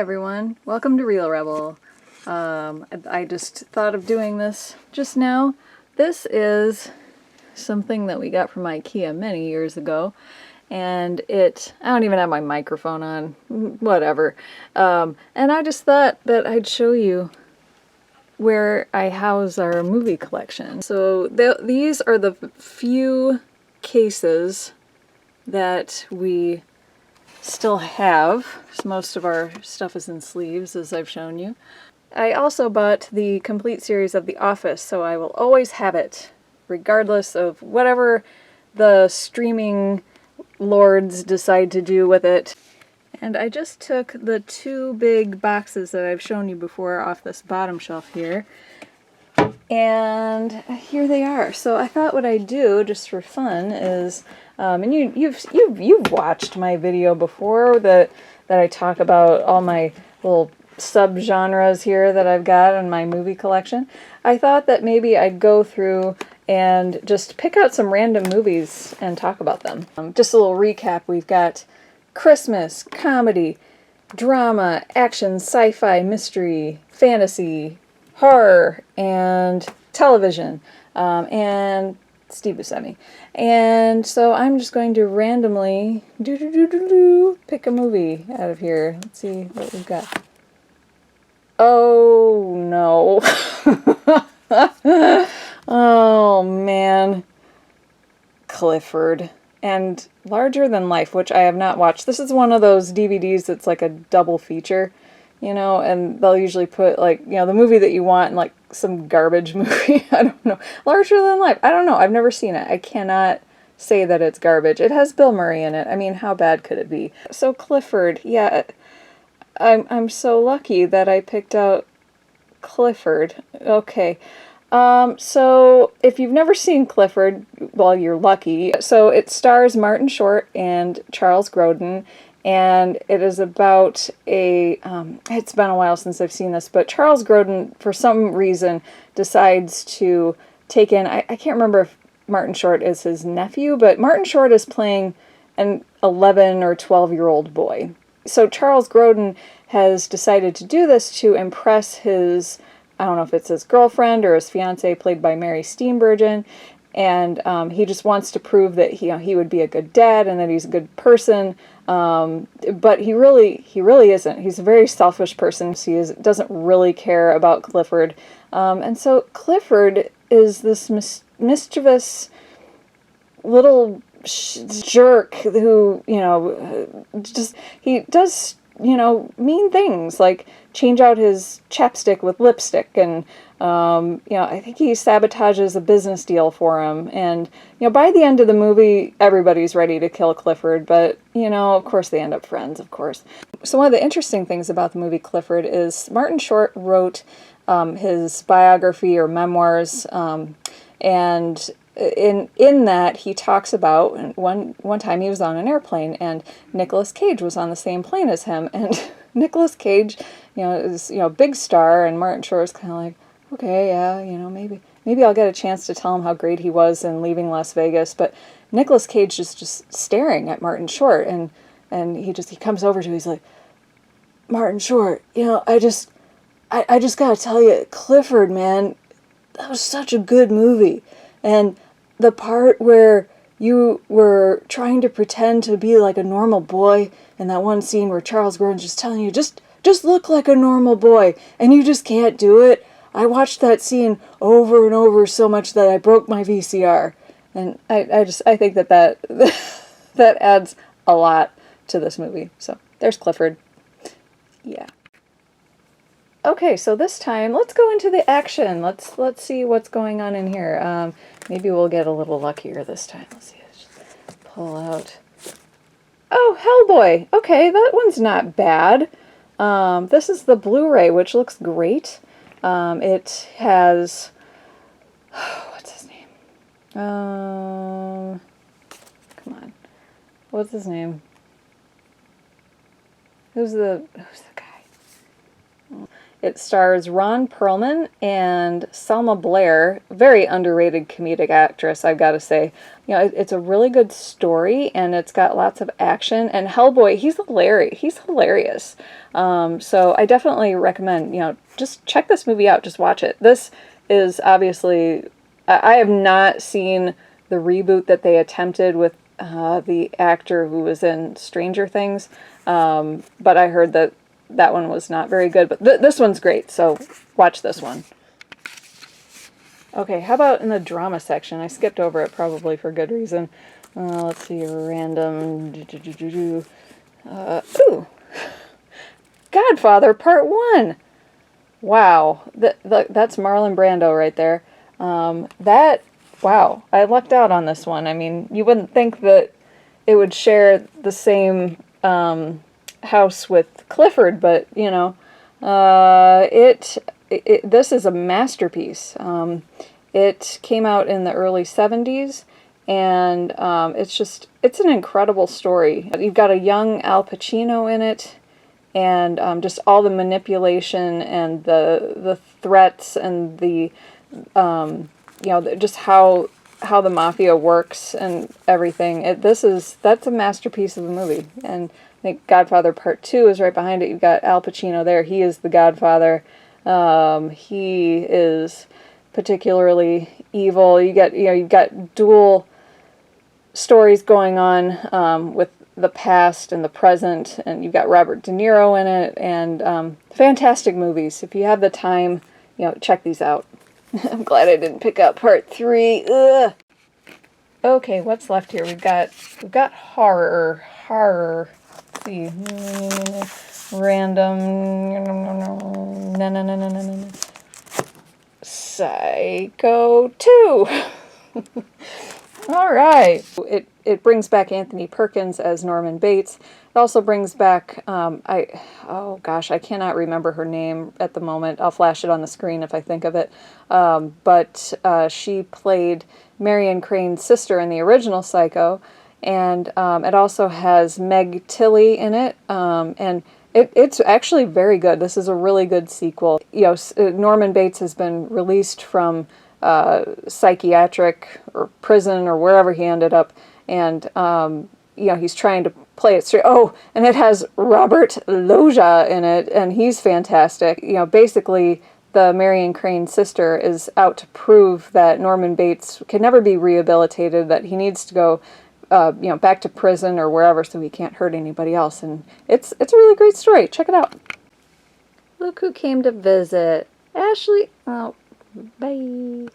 everyone, welcome to Real Rebel. I just thought of doing this just now. This is something that we got from IKEA many years ago, and I don't even have my microphone on, whatever. And I just thought that I'd show you where I house our movie collection. So these are the few cases that we still have. Most of our stuff is in sleeves, as I've shown you. I also bought the complete series of The Office, so I will always have it, regardless of whatever the streaming lords decide to do with it. And I just took the two big boxes that I've shown you before off this bottom shelf here, and here they are. So I thought what I'd do, just for fun, is and you've watched my video before that I talk about all my little subgenres here that I've got in my movie collection. I thought that maybe I'd go through and just pick out some random movies and talk about them. Just a little recap: we've got Christmas, comedy, drama, action, sci-fi, mystery, fantasy, horror, and television, and Steve Buscemi. And so I'm just going to randomly pick a movie out of here. Let's see what we've got. Oh no. Oh man. Clifford. And Larger Than Life, which I have not watched. This is one of those DVDs that's like a double feature, you know, and they'll usually put, like, you know, the movie that you want and like some garbage movie. I don't know. Larger Than Life. I don't know. I've never seen it. I cannot say that it's garbage. It has Bill Murray in it. I mean, how bad could it be? So Clifford, yeah, I'm so lucky that I picked out Clifford. Okay. So if you've never seen Clifford, well, you're lucky. So it stars Martin Short and Charles Grodin, and it is about it's been a while since I've seen this, but Charles Grodin, for some reason, decides to take in, I can't remember if Martin Short is his nephew, but Martin Short is playing an 11 or 12-year-old boy. So Charles Grodin has decided to do this to impress his, I don't know if it's his girlfriend or his fiance, played by Mary Steenburgen, and he just wants to prove that he would be a good dad and that he's a good person, but he really isn't. He's a very selfish person. He doesn't really care about Clifford, and so Clifford is this mischievous little jerk who, he does, mean things like change out his chapstick with lipstick, and I think he sabotages a business deal for him, and by the end of the movie everybody's ready to kill Clifford, but of course they end up friends, of course. So one of the interesting things about the movie Clifford is Martin Short wrote his biography or memoirs, and in that he talks about one time he was on an airplane and Nicolas Cage was on the same plane as him, and Nicolas Cage, is a big star, and Martin Short is kind of like, okay, yeah, maybe I'll get a chance to tell him how great he was in Leaving Las Vegas, but Nicolas Cage is just staring at Martin Short, and he comes over to him, he's like, Martin Short, I just gotta tell you, Clifford, man, that was such a good movie. And the part where you were trying to pretend to be like a normal boy, in that one scene where Charles Grodin's just telling you, just look like a normal boy, and you just can't do it. I watched that scene over and over so much that I broke my VCR. And I think that that adds a lot to this movie. So there's Clifford. Yeah. Okay, so this time, let's go into the action. Let's see what's going on in here. Maybe we'll get a little luckier this time. Let's see. Let's just pull out. Oh, Hellboy. Okay, that one's not bad. This is the Blu-ray, which looks great. It has... what's his name? Come on. What's his name? Who's the guy? It stars Ron Perlman and Selma Blair, very underrated comedic actress, I've got to say. You know, it's a really good story, and it's got lots of action. And Hellboy, he's hilarious. He's hilarious. So I definitely recommend, you know, just check this movie out. Just watch it. This is obviously, I have not seen the reboot that they attempted with the actor who was in Stranger Things, but I heard that that one was not very good. But this one's great, so watch this one. Okay, how about in the drama section? I skipped over it probably for good reason. Let's see, random. Ooh, Godfather Part 1. Wow, that's Marlon Brando right there. Wow, I lucked out on this one. I mean, you wouldn't think that it would share the same house with Clifford, but, you know, this is a masterpiece. It came out in the early 70s, and it's an incredible story. You've got a young Al Pacino in it, and just all the manipulation and the threats and the you know, just how the mafia works and everything. That's a masterpiece of a movie. And I think Godfather Part 2 is right behind it. You've got Al Pacino there. He is the Godfather. He is particularly evil. You've got dual stories going on with the past and the present, and you've got Robert De Niro in it, and fantastic movies. If you have the time, you know, check these out. I'm glad I didn't pick up Part 3. Ugh. Okay, what's left here? We've got horror. Let's see. Random. No. Psycho 2. All right. It brings back Anthony Perkins as Norman Bates. It also brings back, oh gosh, I cannot remember her name at the moment. I'll flash it on the screen if I think of it. But she played Marion Crane's sister in the original Psycho. And it also has Meg Tilly in it. And it's actually very good. This is a really good sequel. You know, Norman Bates has been released from psychiatric or prison or wherever he ended up, and you know, he's trying to play it straight. Oh, and it has Robert Loggia in it, and he's fantastic. You know, basically the Marion Crane sister is out to prove that Norman Bates can never be rehabilitated, that he needs to go you know, back to prison or wherever so he can't hurt anybody else. And it's a really great story. Check it out. Look who came to visit. Ashley. Oh, bye.